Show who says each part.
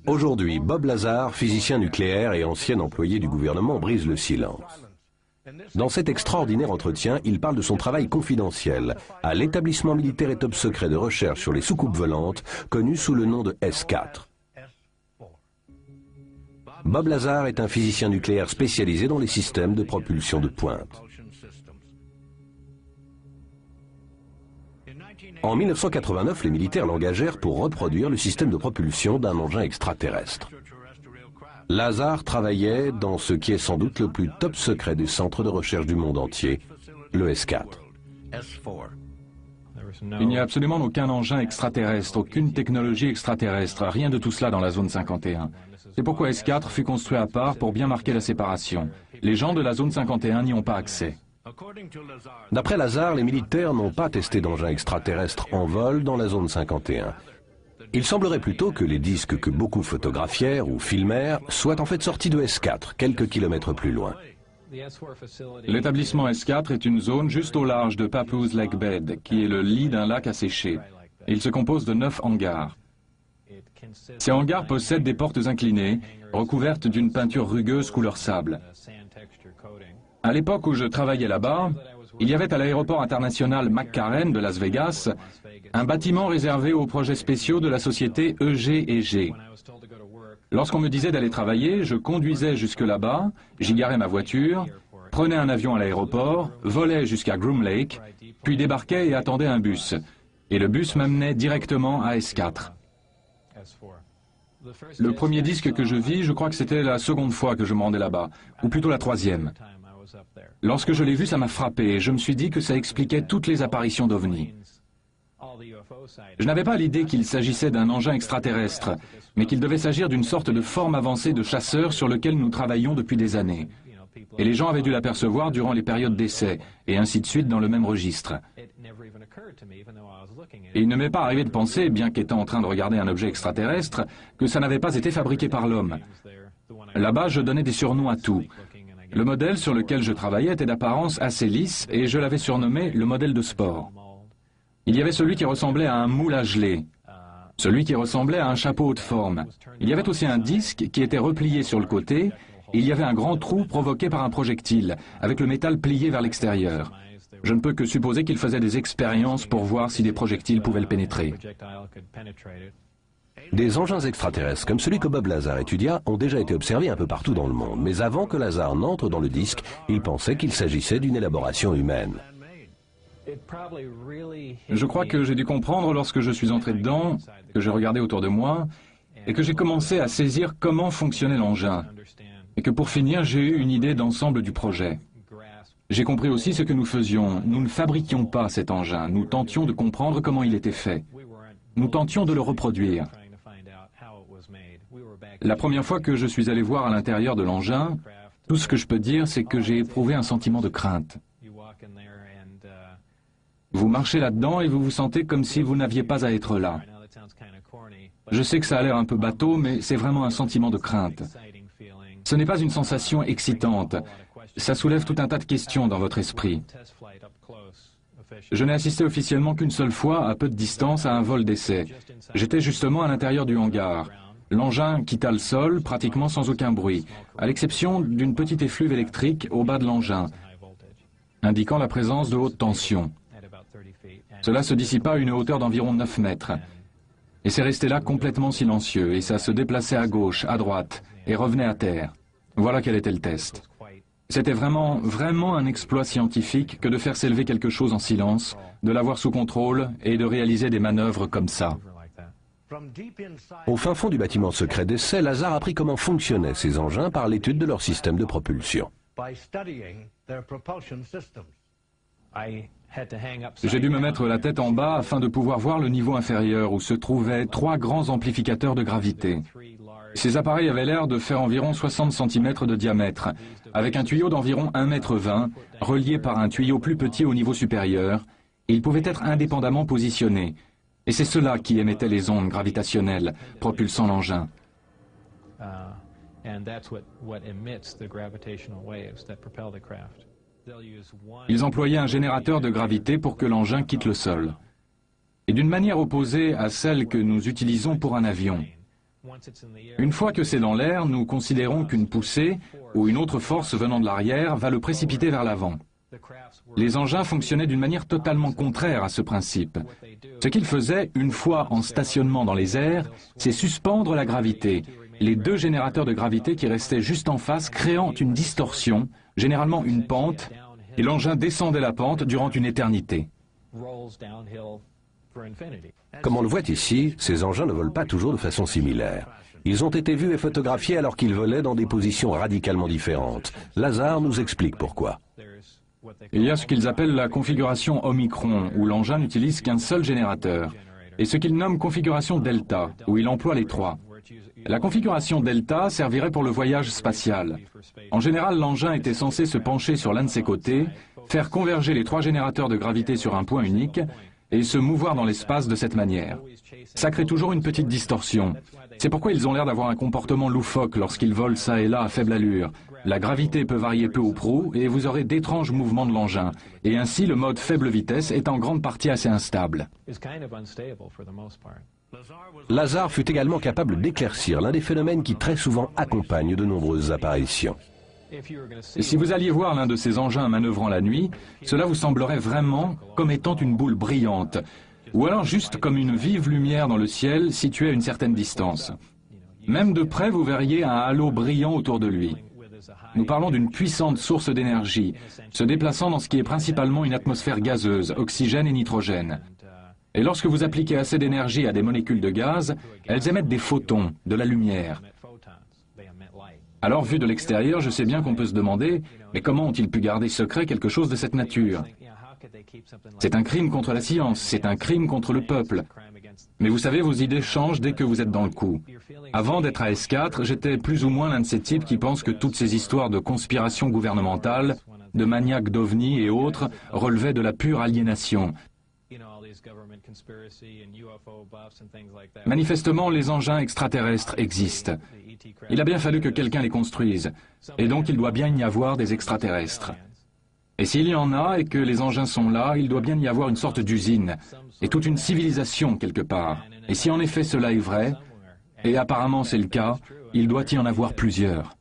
Speaker 1: Aujourd'hui, Bob Lazar, physicien nucléaire et ancien employé du gouvernement, brise le silence. Dans cet extraordinaire entretien, il parle de son travail confidentiel à l'établissement militaire et top secret de recherche sur les soucoupes volantes, connu sous le nom de S4. Bob Lazar est un physicien nucléaire spécialisé dans les systèmes de propulsion de pointe. En 1989, les militaires l'engagèrent pour reproduire le système de propulsion d'un engin extraterrestre. Lazar travaillait dans ce qui est sans doute le plus top secret des centres de recherche du monde entier, le S4.
Speaker 2: Il n'y a absolument aucun engin extraterrestre, aucune technologie extraterrestre, rien de tout cela dans la zone 51. C'est pourquoi S4 fut construit à part pour bien marquer la séparation. Les gens de la zone 51 n'y ont pas accès.
Speaker 1: D'après Lazar, les militaires n'ont pas testé d'engins extraterrestres en vol dans la zone 51. Il semblerait plutôt que les disques que beaucoup photographièrent ou filmèrent soient en fait sortis de S4, quelques kilomètres plus loin.
Speaker 2: L'établissement S4 est une zone juste au large de Papoose Lake Bed, qui est le lit d'un lac asséché. Il se compose de 9 hangars. Ces hangars possèdent des portes inclinées, recouvertes d'une peinture rugueuse couleur sable. À l'époque où je travaillais là-bas, il y avait à l'aéroport international McCarran de Las Vegas un bâtiment réservé aux projets spéciaux de la société EG&G. Lorsqu'on me disait d'aller travailler, je conduisais jusque là-bas, j'y garais ma voiture, prenais un avion à l'aéroport, volais jusqu'à Groom Lake, puis débarquais et attendais un bus. Et le bus m'amenait directement à S4. Le premier disque que je vis, je crois que c'était la seconde fois que je me rendais là-bas, ou plutôt la troisième. Lorsque je l'ai vu, ça m'a frappé et je me suis dit que ça expliquait toutes les apparitions d'OVNI. Je n'avais pas l'idée qu'il s'agissait d'un engin extraterrestre, mais qu'il devait s'agir d'une sorte de forme avancée de chasseur sur lequel nous travaillons depuis des années. Et les gens avaient dû l'apercevoir durant les périodes d'essai, et ainsi de suite dans le même registre. Et il ne m'est pas arrivé de penser, bien qu'étant en train de regarder un objet extraterrestre, que ça n'avait pas été fabriqué par l'homme. Là-bas, je donnais des surnoms à tout. Le modèle sur lequel je travaillais était d'apparence assez lisse, et je l'avais surnommé le modèle de sport. Il y avait celui qui ressemblait à un moule à geler, celui qui ressemblait à un chapeau haute forme. Il y avait aussi un disque qui était replié sur le côté, et il y avait un grand trou provoqué par un projectile, avec le métal plié vers l'extérieur. Je ne peux que supposer qu'il faisait des expériences pour voir si des projectiles pouvaient le pénétrer.
Speaker 1: Des engins extraterrestres comme celui que Bob Lazar étudia ont déjà été observés un peu partout dans le monde, mais avant que Lazar n'entre dans le disque, il pensait qu'il s'agissait d'une élaboration humaine.
Speaker 2: Je crois que j'ai dû comprendre lorsque je suis entré dedans, que j'ai regardé autour de moi, et que j'ai commencé à saisir comment fonctionnait l'engin, et que pour finir, j'ai eu une idée d'ensemble du projet. J'ai compris aussi ce que nous faisions. Nous ne fabriquions pas cet engin, nous tentions de comprendre comment il était fait. Nous tentions de le reproduire. La première fois que je suis allé voir à l'intérieur de l'engin, tout ce que je peux dire, c'est que j'ai éprouvé un sentiment de crainte. Vous marchez là-dedans et vous vous sentez comme si vous n'aviez pas à être là. Je sais que ça a l'air un peu bateau, mais c'est vraiment un sentiment de crainte. Ce n'est pas une sensation excitante. Ça soulève tout un tas de questions dans votre esprit. Je n'ai assisté officiellement qu'une seule fois, à peu de distance, à un vol d'essai. J'étais justement à l'intérieur du hangar. L'engin quitta le sol pratiquement sans aucun bruit, à l'exception d'une petite effluve électrique au bas de l'engin, indiquant la présence de haute tension. Cela se dissipa à une hauteur d'environ 9 mètres. Et c'est resté là complètement silencieux, et ça se déplaçait à gauche, à droite, et revenait à terre. Voilà quel était le test. C'était vraiment un exploit scientifique que de faire s'élever quelque chose en silence, de l'avoir sous contrôle et de réaliser des manœuvres comme ça.
Speaker 1: Au fin fond du bâtiment secret d'essai, Lazar apprit comment fonctionnaient ces engins par l'étude de leur système de propulsion.
Speaker 2: J'ai dû me mettre la tête en bas afin de pouvoir voir le niveau inférieur où se trouvaient 3 grands amplificateurs de gravité. Ces appareils avaient l'air de faire environ 60 cm de diamètre, avec un tuyau d'environ 1,20 m, relié par un tuyau plus petit au niveau supérieur, et ils pouvaient être indépendamment positionnés. Et c'est cela qui émettait les ondes gravitationnelles, propulsant l'engin. Ils employaient un générateur de gravité pour que l'engin quitte le sol. Et d'une manière opposée à celle que nous utilisons pour un avion. Une fois que c'est dans l'air, nous considérons qu'une poussée ou une autre force venant de l'arrière va le précipiter vers l'avant. Les engins fonctionnaient d'une manière totalement contraire à ce principe. Ce qu'ils faisaient, une fois en stationnement dans les airs, c'est suspendre la gravité, les deux générateurs de gravité qui restaient juste en face créant une distorsion, généralement une pente, et l'engin descendait la pente durant une éternité.
Speaker 1: Comme on le voit ici, ces engins ne volent pas toujours de façon similaire. Ils ont été vus et photographiés alors qu'ils volaient dans des positions radicalement différentes. Lazar nous explique pourquoi.
Speaker 2: Il y a ce qu'ils appellent la configuration Omicron, où l'engin n'utilise qu'un seul générateur, et ce qu'ils nomment configuration Delta, où il emploie les trois. La configuration Delta servirait pour le voyage spatial. En général, l'engin était censé se pencher sur l'un de ses côtés, faire converger les trois générateurs de gravité sur un point unique, et se mouvoir dans l'espace de cette manière. Ça crée toujours une petite distorsion. C'est pourquoi ils ont l'air d'avoir un comportement loufoque lorsqu'ils volent ça et là à faible allure. La gravité peut varier peu ou prou et vous aurez d'étranges mouvements de l'engin. Et ainsi, le mode faible vitesse est en grande partie assez instable.
Speaker 1: Lazar fut également capable d'éclaircir l'un des phénomènes qui très souvent accompagnent de nombreuses apparitions.
Speaker 2: Et si vous alliez voir l'un de ces engins manœuvrant la nuit, cela vous semblerait vraiment comme étant une boule brillante, ou alors juste comme une vive lumière dans le ciel située à une certaine distance. Même de près, vous verriez un halo brillant autour de lui. Nous parlons d'une puissante source d'énergie, se déplaçant dans ce qui est principalement une atmosphère gazeuse, oxygène et nitrogène. Et lorsque vous appliquez assez d'énergie à des molécules de gaz, elles émettent des photons, de la lumière. Alors, vu de l'extérieur, je sais bien qu'on peut se demander, mais comment ont-ils pu garder secret quelque chose de cette nature? C'est un crime contre la science, c'est un crime contre le peuple. Mais vous savez, vos idées changent dès que vous êtes dans le coup. Avant d'être à S4, j'étais plus ou moins l'un de ces types qui pensent que toutes ces histoires de conspiration gouvernementale, de maniaques d'ovnis et autres, relevaient de la pure aliénation. Manifestement, les engins extraterrestres existent. Il a bien fallu que quelqu'un les construise, et donc il doit bien y avoir des extraterrestres. Et s'il y en a et que les engins sont là, il doit bien y avoir une sorte d'usine, et toute une civilisation quelque part. Et si en effet cela est vrai, et apparemment c'est le cas, il doit y en avoir plusieurs.